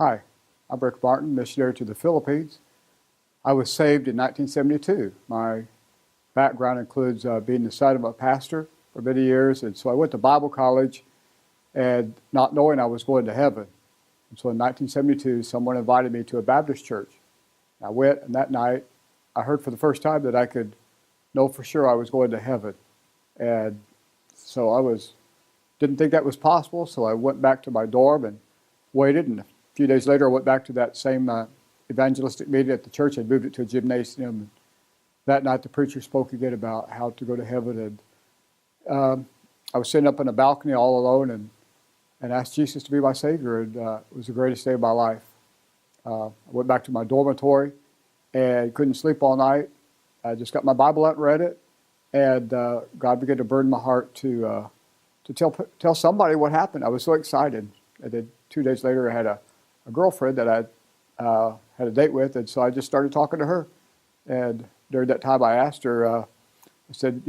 Hi, I'm Rick Martin, missionary to the Philippines. I was saved in 1972. My background includes being the son of a pastor for many years, and so I went to Bible college and not knowing I was going to heaven. And so in 1972, someone invited me to a Baptist church. I went, and that night I heard for the first time that I could know for sure I was going to heaven. And so didn't think that was possible, so I went back to my dorm and waited, and a few days later I went back to that same evangelistic meeting at the church. I moved it to a gymnasium. And that night the preacher spoke again about how to go to heaven, and I was sitting up on a balcony all alone and asked Jesus to be my Savior, and it was the greatest day of my life. I went back to my dormitory and couldn't sleep all night. I just got my Bible out and read it, and God began to burden my heart to tell somebody what happened. I was so excited. And then 2 days later I had a girlfriend that I had a date with, and so I just started talking to her. And during that time I asked her, I said,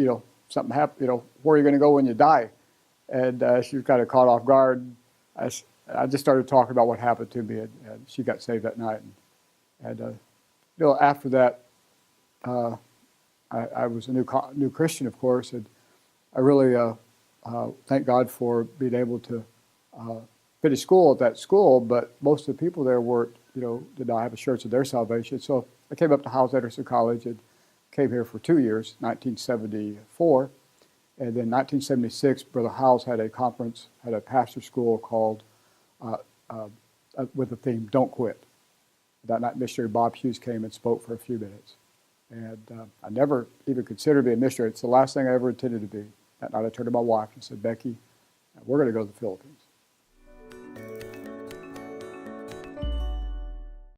something happened, where are you going to go when you die? And she was kind of caught off guard. I just started talking about what happened to me, and she got saved that night. And after that, I was a new Christian, of course, and I really thank God for being able to finish school at that school. But most of the people there did not have assurance of their salvation. So I came up to Hyles-Anderson College and came here for 2 years, 1974. And then 1976, Brother Hyles had a conference, had a pastor school called, with the theme, Don't Quit. That night, missionary Bob Hughes came and spoke for a few minutes. And I never even considered being a missionary. It's the last thing I ever intended to be. That night I turned to my wife and said, Becky, we're going to go to the Philippines.